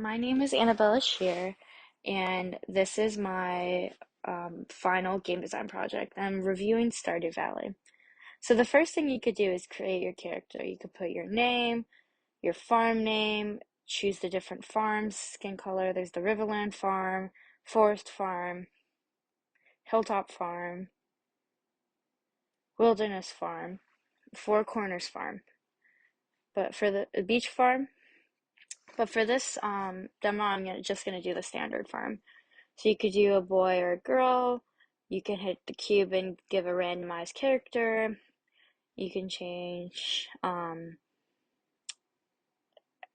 My name is anabelas, and this is my final game design project. I'm reviewing Stardew Valley. So the first thing you could do is create your character. You could put your name, your farm name, choose the different farms, skin color. There's the Riverland Farm, Forest Farm, Hilltop Farm, Wilderness Farm, Four Corners Farm. But for the Beach Farm, but for this demo, just gonna do the standard farm. So you could do a boy or a girl. You can hit the cube and give a randomized character. You can change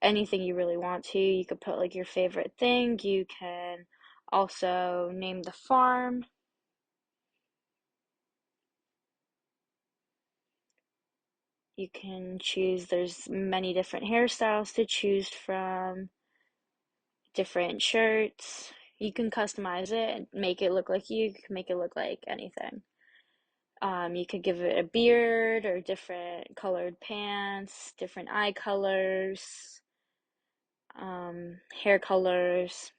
anything you really want to. You could put like your favorite thing. You can also name the farm. You can choose, there's many different hairstyles to choose from, different shirts. You can customize it and make it look like you. You can make it look like anything. You could give it a beard or different colored pants, different eye colors, hair colors,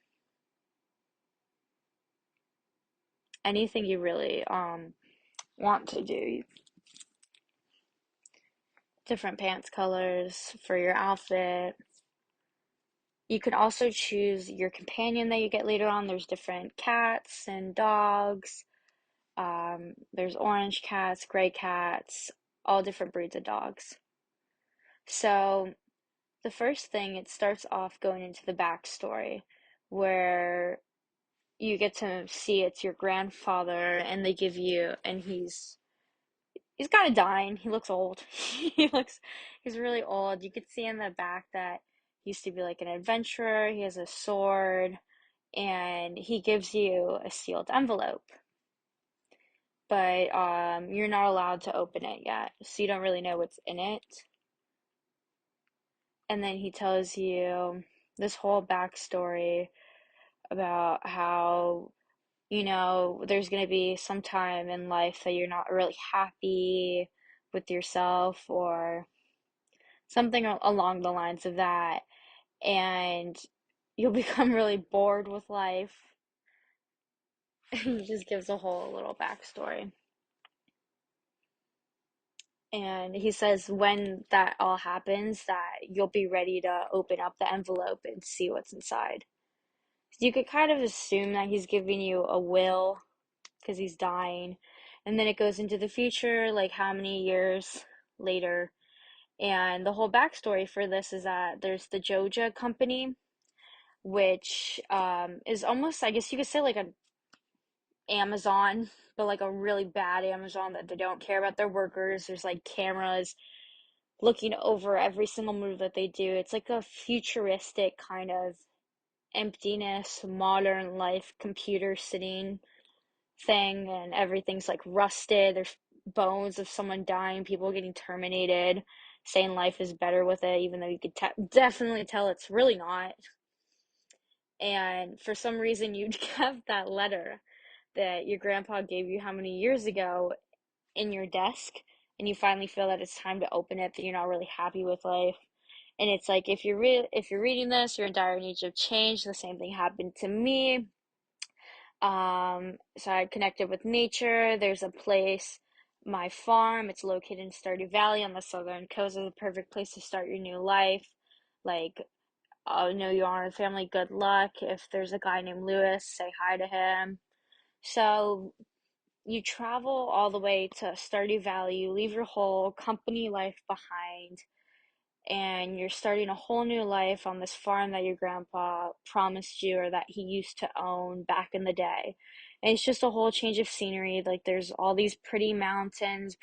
anything you really want to do. Different pants colors for your outfit. You can also choose your companion that you get later on. There's different cats and dogs. There's orange cats, gray cats, all different breeds of dogs. So the first thing, it starts off going into the backstory where you get to see it's your grandfather and they give you, and he's kind of dying. He looks old. He's really old. You could see in the back that he used to be like an adventurer. He has a sword and he gives you a sealed envelope. But you're not allowed to open it yet, so you don't really know what's in it. And then he tells you this whole backstory about how, there's going to be some time in life that you're not really happy with yourself or something along the lines of that. And you'll become really bored with life. He just gives a whole little backstory. And he says when that all happens, that you'll be ready to open up the envelope and see what's inside. You could kind of assume that he's giving you a will because he's dying. And then it goes into the future, like how many years later. And the whole backstory for this is that there's the Joja company, which is almost, I guess you could say, like an Amazon, but like a really bad Amazon that they don't care about their workers. There's like cameras looking over every single move that they do. It's like a futuristic kind of emptiness, modern life, computer sitting thing, and everything's like rusted. There's bones of someone dying, people getting terminated, saying life is better with it, even though you could definitely tell it's really not. And for some reason, you kept that letter that your grandpa gave you how many years ago in your desk, and you finally feel that it's time to open it, that you're not really happy with life. And it's like if you're reading this, you're in dire need of change. The same thing happened to me. So I connected with nature. There's a place, my farm, it's located in Stardew Valley on the southern coast. Is a perfect place to start your new life. Like, know you are in family, good luck. If there's a guy named Lewis, say hi to him. So you travel all the way to Stardew Valley, you leave your whole company life behind, and you're starting a whole new life on this farm that your grandpa promised you or that he used to own back in the day. And it's just a whole change of scenery. Like there's all these pretty mountains,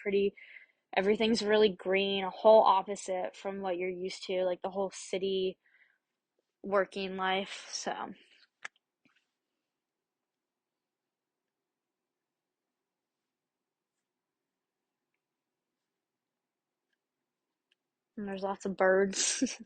everything's really green, a whole opposite from what you're used to, like the whole city working life. So, and there's lots of birds.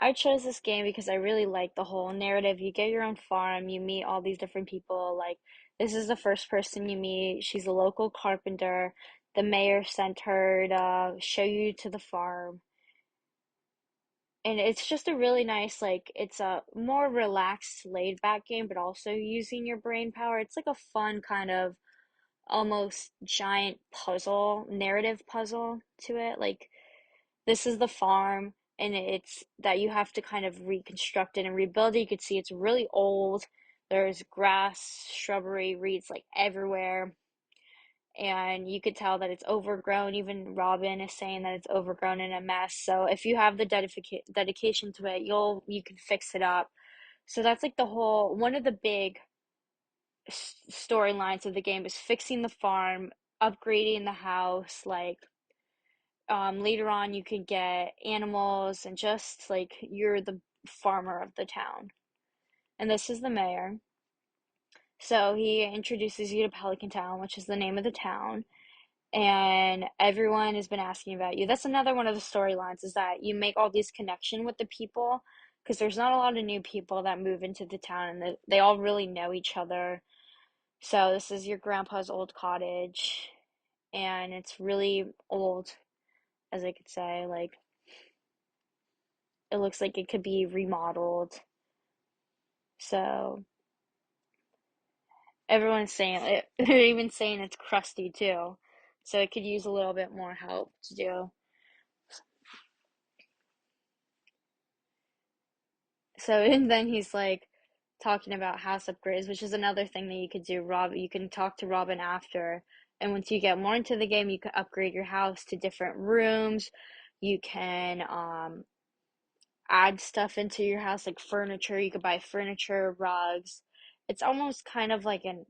I chose this game because I really like the whole narrative. You get your own farm, you meet all these different people. Like, this is the first person you meet. She's a local carpenter. The mayor sent her to show you to the farm. And it's just a really nice, like, it's a more relaxed, laid back game, but also using your brain power. It's like a fun kind of almost giant puzzle, narrative puzzle to it. Like, this is the farm, and it's that you have to kind of reconstruct it and rebuild it. You could see it's really old. There's grass, shrubbery, reeds like everywhere, and you could tell that it's overgrown. Even Robin is saying that it's overgrown and a mess. So if you have the dedication to it, you can fix it up. So that's like the whole one of the big storylines of the game is fixing the farm, upgrading the house, like later on you can get animals and just like you're the farmer of the town. And this is the mayor. So he introduces you to Pelican Town, which is the name of the town, and everyone has been asking about you. That's another one of the storylines is that you make all these connection with the people because there's not a lot of new people that move into the town and they all really know each other. So this is your grandpa's old cottage and it's really old, as I could say. Like it looks like it could be remodeled. So everyone's saying it, they're even saying it's crusty too. So it could use a little bit more help to do. So and then he's like talking about house upgrades, which is another thing that you could do. You can talk to Robin after, and once you get more into the game, you can upgrade your house to different rooms. You can add stuff into your house like furniture. You could buy furniture, rugs. It's almost kind of like an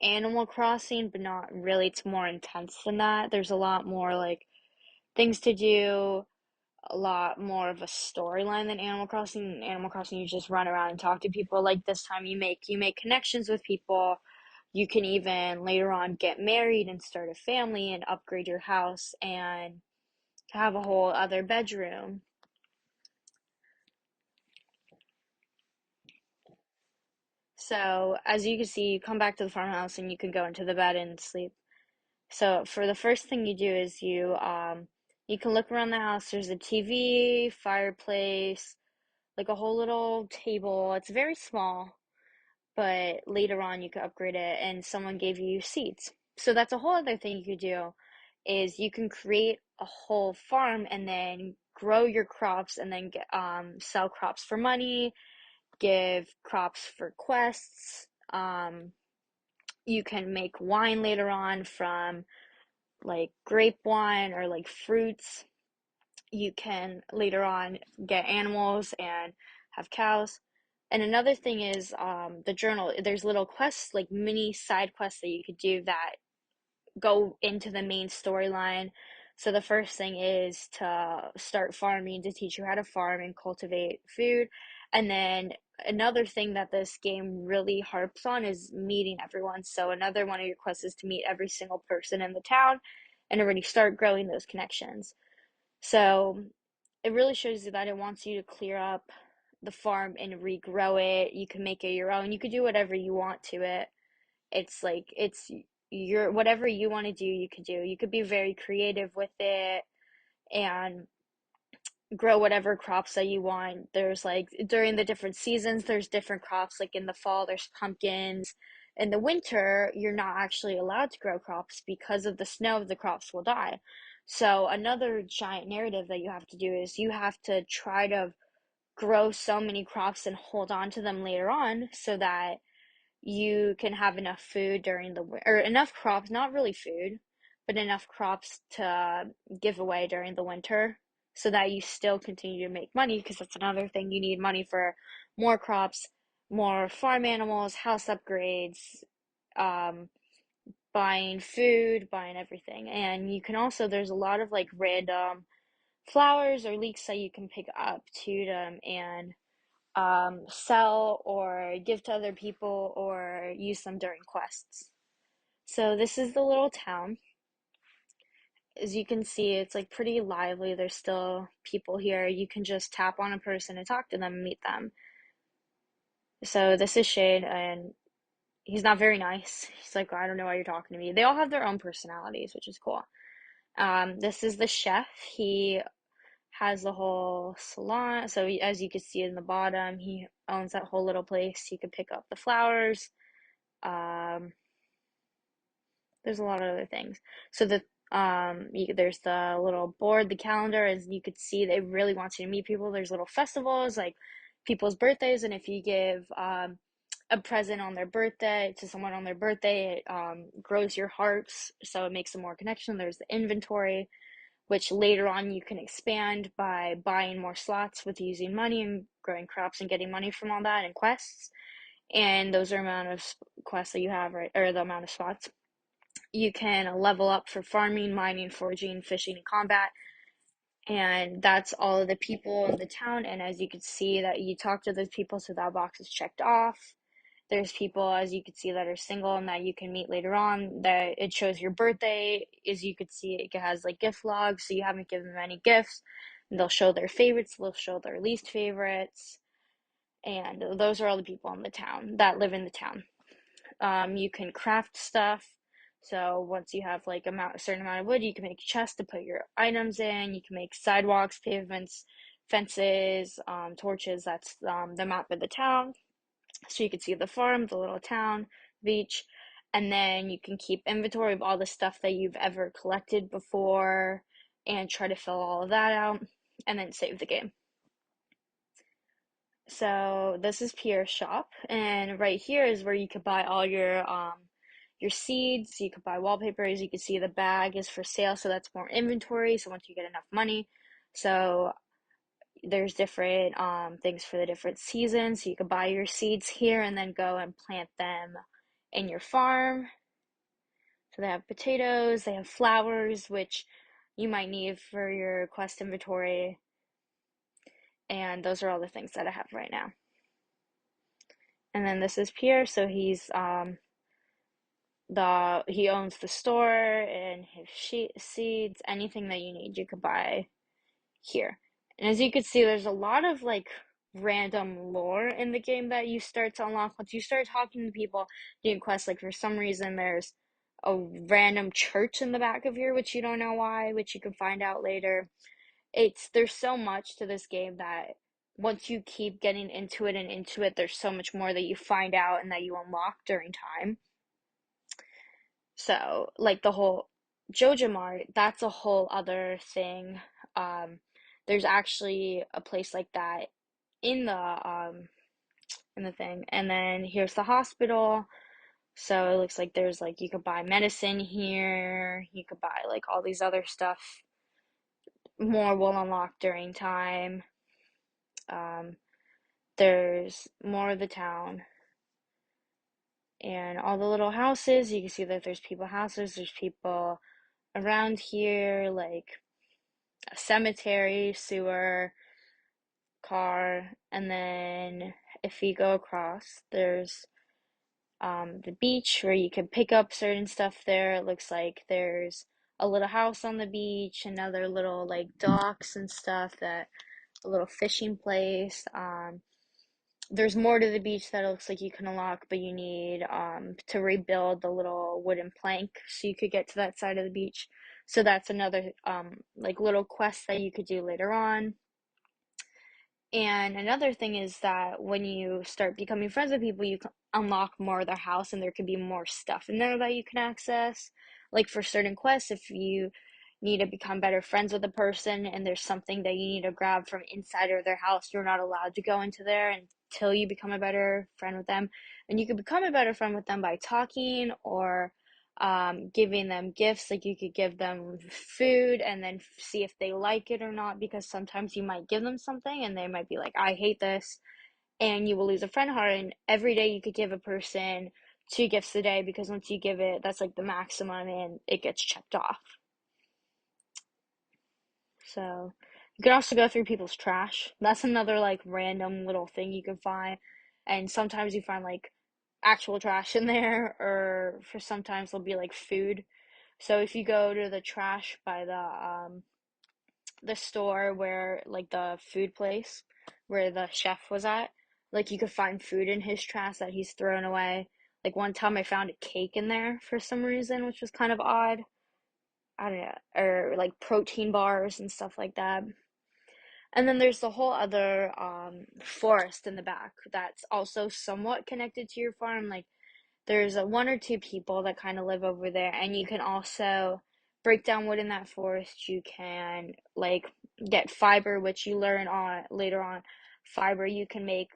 Animal Crossing, but not really. It's more intense than that. There's a lot more like things to do, a lot more of a storyline than Animal Crossing. In Animal Crossing, you just run around and talk to people. Like this time, you make connections with people. You can even later on get married and start a family and upgrade your house and have a whole other bedroom. So as you can see, you come back to the farmhouse and you can go into the bed and sleep. So for the first thing you do is you can look around the house. There's a TV, fireplace, like a whole little table. It's very small, but later on you could upgrade it and someone gave you seeds. So that's a whole other thing you could do is you can create a whole farm and then grow your crops and then sell crops for money, give crops for quests. You can make wine later on from like grape wine or like fruits. You can later on get animals and have cows. And another thing is the journal. There's little quests, like mini side quests that you could do that go into the main storyline. So the first thing is to start farming to teach you how to farm and cultivate food. And then another thing that this game really harps on is meeting everyone. So another one of your quests is to meet every single person in the town and already start growing those connections. So it really shows you that it wants you to clear up the farm and regrow it. You can make it your own. You could do whatever you want to it. It's like it's your whatever you want to do, you could do. You could be very creative with it and grow whatever crops that you want. There's like during the different seasons, there's different crops. Like in the fall, there's pumpkins. In the winter, you're not actually allowed to grow crops because of the snow, the crops will die. So another giant narrative that you have to do is you have to try to grow so many crops and hold on to them later on so that you can have enough food during the or enough crops, not really food, but enough crops to give away during the winter so that you still continue to make money because that's another thing you need money for more crops, more farm animals, house upgrades, um, buying food, buying everything. And you can also there's a lot of like random flowers or leeks that you can pick up to them and sell or give to other people or use them during quests. So this is the little town. As you can see, it's like pretty lively. There's still people here. You can just tap on a person and talk to them and meet them. So this is Shade, and He's not very nice. He's like, I don't know why you're talking to me. They all have their own personalities, which is cool. This is the chef. He has the whole salon. So as you can see in the bottom, he owns that whole little place. You can pick up the flowers. Um, there's a lot of other things. So there's the little board, the calendar, as you could see, they really want you to meet people. There's little festivals like people's birthdays, and if you give a present on their birthday to someone on their birthday, it grows your hearts, so it makes a more connection. There's the inventory, which later on you can expand by buying more slots with using money and growing crops and getting money from all that and quests. And those are amount of quests that you have, right? Or the amount of spots. You can level up for farming, mining, foraging, fishing, and combat. And that's all of the people in the town. And as you can see, that you talk to those people, so that box is checked off. There's people, as you can see, that are single and that you can meet later on. That it shows your birthday. As you could see, it has like gift logs, so you haven't given them any gifts. And they'll show their favorites. They'll show their least favorites. And those are all the people in the town that live in the town. You can craft stuff. So once you have like a certain amount of wood, you can make a chest to put your items in. You can make sidewalks, pavements, fences, torches. That's the map of the town. So you can see the farm, the little town, beach, and then you can keep inventory of all the stuff that you've ever collected before and try to fill all of that out and then save the game. So this is Pierre's shop, and right here is where you could buy all your seeds. You could buy wallpaper. As you can see, the bag is for sale, so that's more inventory. So once you get enough money, so there's different things for the different seasons. So you could buy your seeds here and then go and plant them in your farm. So they have potatoes, they have flowers, which you might need for your quest inventory, and those are all the things that I have right now. And then this is Pierre, so he owns the store and his seeds, anything that you need, you could buy here. And as you can see, there's a lot of like random lore in the game that you start to unlock once you start talking to people doing quests. Like for some reason, there's a random church in the back of here, which you don't know why, which you can find out later. There's so much to this game that once you keep getting into it and into it, there's so much more that you find out and that you unlock during time. So, like the whole Joja Mart, that's a whole other thing. Um, there's actually a place like that in the thing. And then here's the hospital. So it looks like there's like you could buy medicine here. You could buy like all these other stuff. More will unlock during time. Um, there's more of the town and all the little houses. You can see that there's people houses. There's people around here, like a cemetery, sewer, car, and then if you go across, there's the beach where you can pick up certain stuff there. It looks like there's a little house on the beach, another little like docks and stuff, that a little fishing place. There's more to the beach that it looks like you can unlock, but you need to rebuild the little wooden plank so you could get to that side of the beach. So that's another like little quest that you could do later on. And another thing is that when you start becoming friends with people, you can unlock more of their house and there could be more stuff in there that you can access. Like for certain quests, if you need to become better friends with a person and there's something that you need to grab from inside of their house, you're not allowed to go into there until you become a better friend with them. And you can become a better friend with them by talking or giving them gifts. Like you could give them food and then see if they like it or not, because sometimes you might give them something and they might be like, I hate this, and you will lose a friend heart. And every day you could give a person 2 gifts a day, because once you give it, that's like the maximum and it gets checked off. So you can also go through people's trash. That's another like random little thing you can find. And sometimes you find like actual trash in there, or for sometimes there'll be like food. So if you go to the trash by the store where like the food place where the chef was at, like you could find food in his trash that he's thrown away. Like one time I found a cake in there for some reason, which was kind of odd. I don't know, or like protein bars and stuff like that. And then there's the whole other forest in the back that's also somewhat connected to your farm. Like there's one or two people that kind of live over there, and you can also break down wood in that forest. You can like get fiber, which you learn on later on. Fiber, you can make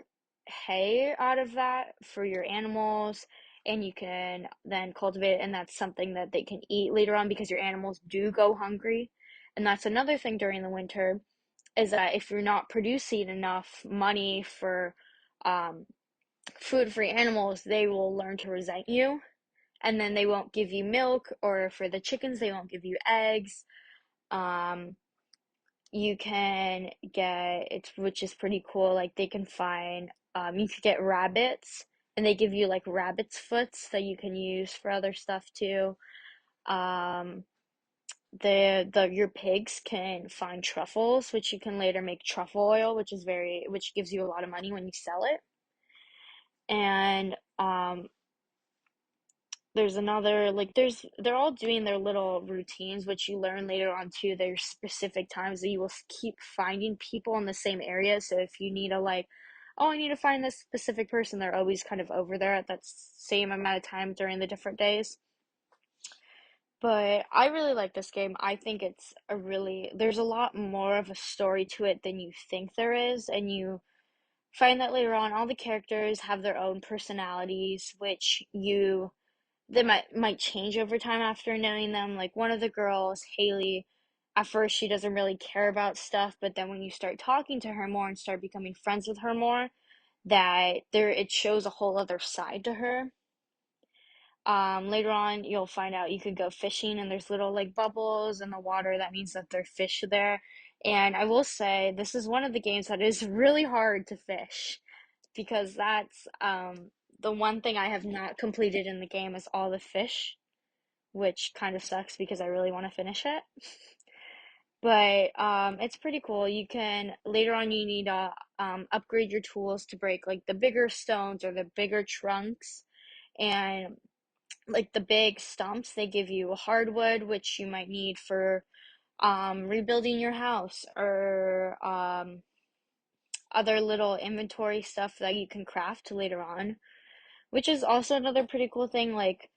hay out of that for your animals, and you can then cultivate it, and that's something that they can eat later on because your animals do go hungry. And that's another thing during the winter is that if you're not producing enough money for um, food for your animals, they will learn to resent you, and then they won't give you milk, or for the chickens, they won't give you eggs. Um, you can get it's which is pretty cool. Like they can find you could get rabbits, and they give you like rabbit's foots that you can use for other stuff too. Um, the your pigs can find truffles, which you can later make truffle oil, which gives you a lot of money when you sell it. And there's another like they're all doing their little routines, which you learn later on too. There's specific times that you will keep finding people in the same area. So if you need to like, oh, I need to find this specific person, they're always kind of over there at that same amount of time during the different days. But I really like this game. I think there's a lot more of a story to it than you think there is, and you find that later on all the characters have their own personalities, which you they might change over time after knowing them. Like one of the girls, Haley, at first she doesn't really care about stuff, but then when you start talking to her more and start becoming friends with her more, that there it shows a whole other side to her. Later on, you'll find out you could go fishing, and there's little like bubbles in the water. That means that there are fish there. And I will say, this is one of the games that is really hard to fish because that's the one thing I have not completed in the game is all the fish, which kind of sucks because I really want to finish it. But it's pretty cool. You can later on you need to upgrade your tools to break like the bigger stones or the bigger trunks, and like the big stumps, they give you hardwood, which you might need for rebuilding your house, or other little inventory stuff that you can craft later on, which is also another pretty cool thing. Like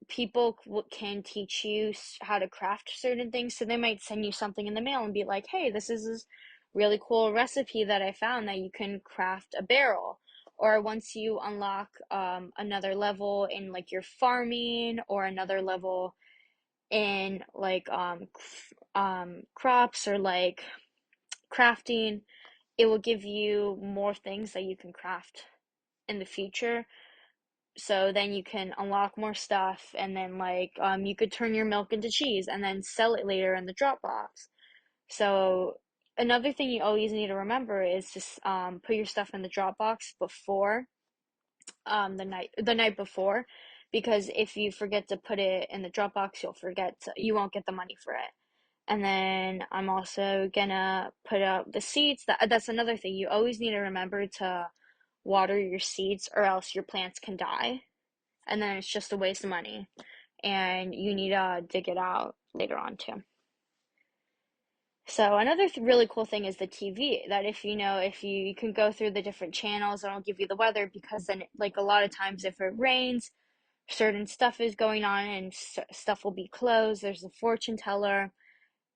people can teach you how to craft certain things, so they might send you something in the mail and be like, hey, this is this really cool recipe that I found that you can craft a barrel. Or once you unlock another level in like your farming, or another level in like crops, or like crafting, it will give you more things that you can craft in the future, so then you can unlock more stuff, and then like you could turn your milk into cheese and then sell it later in the drop box. So another thing you always need to remember is just put your stuff in the drop box before the night before, because if you forget to put it in the drop box, you won't get the money for it. And then I'm also gonna put up the seeds. That's another thing. You always need to remember to water your seeds, or else your plants can die, and then it's just a waste of money, and you need to dig it out later on too. So another really cool thing is the TV, that if you can go through the different channels, and it'll give you the weather, because then like a lot of times if it rains, certain stuff is going on, and stuff will be closed. There's a fortune teller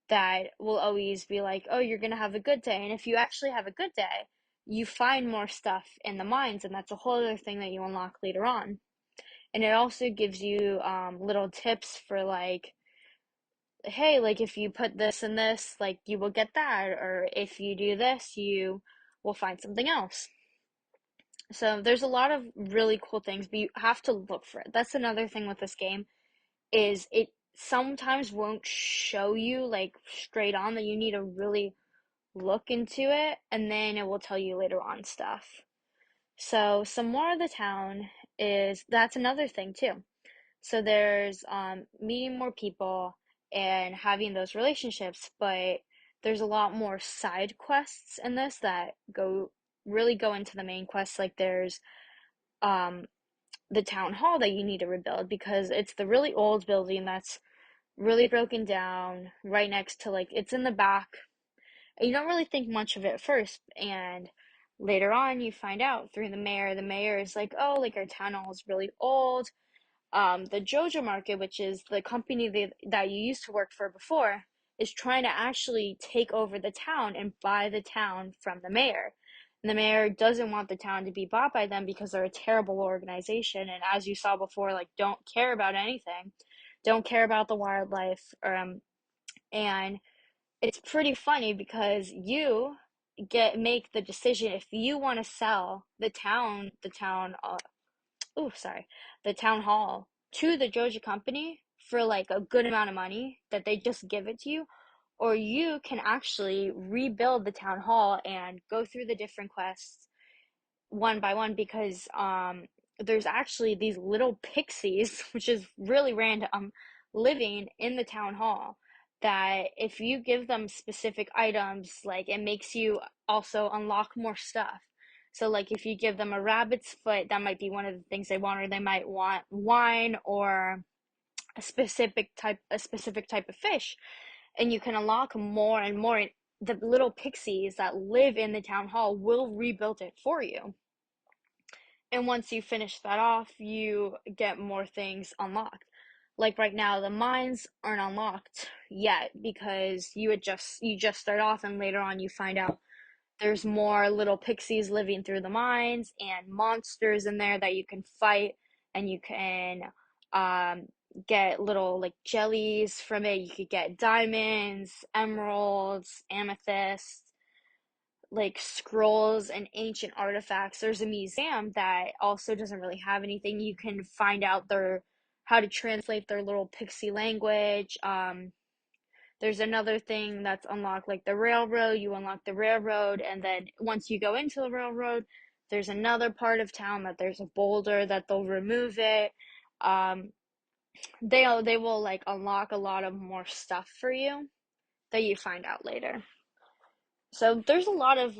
that will always be like, oh, you're gonna have a good day. And if you actually have a good day, you find more stuff in the mines, and that's a whole other thing that you unlock later on. And it also gives you little tips for like, hey, like if you put this and this, like you will get that, or if you do this, you will find something else. So there's a lot of really cool things, but you have to look for it. That's another thing with this game, is it sometimes won't show you like straight on, that you need to really look into it, and then it will tell you later on stuff. So some more of the town is that's another thing too. So there's meeting more people and having those relationships, but there's a lot more side quests in this that go into the main quest. Like um the town hall that you need to rebuild because it's the really old building that's really broken down right next to like it's in the back. And you don't really think much of it at first, and later on you find out through the mayor. The mayor is like, "Oh, like our town hall is really old. The Jojo Market, which is the company that you used to work for before, is trying to actually take over the town and buy the town from the mayor. And the mayor doesn't want the town to be bought by them because they're a terrible organization. And as you saw before, like don't care about anything, don't care about the wildlife. And it's pretty funny because you get make the decision if you want to sell oh sorry, the town hall to the Joja company for like a good amount of money that they just give it to you, or you can actually rebuild the town hall and go through the different quests one by one because there's actually these little pixies, which is really random, living in the town hall that if you give them specific items, like it makes you also unlock more stuff. So like if you give them a rabbit's foot, that might be one of the things they want, or they might want wine or a specific type of fish, and you can unlock more and more. And the little pixies that live in the town hall will rebuild it for you. And once you finish that off, you get more things unlocked. Like right now, the mines aren't unlocked yet because you just start off and later on you find out there's more little pixies living through the mines and monsters in there that you can fight, and you can um get little like jellies from it. You could get diamonds, emeralds, amethysts, like scrolls and ancient artifacts. There's a museum that also doesn't really have anything. You can find out their how to translate their little pixie language. There's another thing that's unlocked, like the railroad. You unlock the railroad, and then once you go into the railroad, there's another part of town that there's a boulder that they'll remove it. Um, they will like unlock a lot of more stuff for you that you find out later. So there's a lot of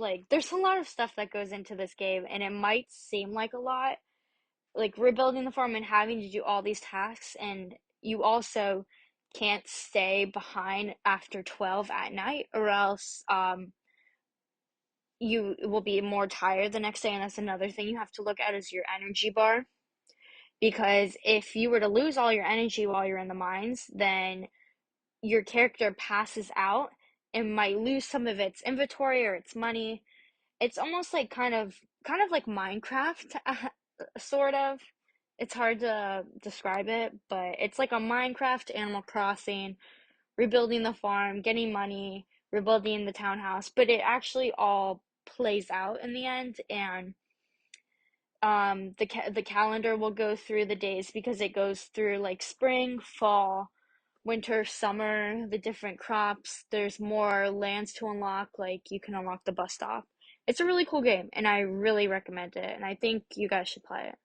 stuff that goes into this game, and it might seem like a lot, like rebuilding the farm and having to do all these tasks, and you also can't stay behind after 12 at night, or else you will be more tired the next day. And that's another thing you have to look at is your energy bar, because if you were to lose all your energy while you're in the mines, then your character passes out and might lose some of its inventory or its money. It's almost like kind of like Minecraft, sort of. It's hard to describe it, but it's like a Minecraft Animal Crossing, rebuilding the farm, getting money, rebuilding the townhouse, but it actually all plays out in the end. And the calendar will go through the days because it goes through like spring, fall, winter, summer, the different crops. There's more lands to unlock, like you can unlock the bus stop. It's a really cool game, and I really recommend it, and I think you guys should play it.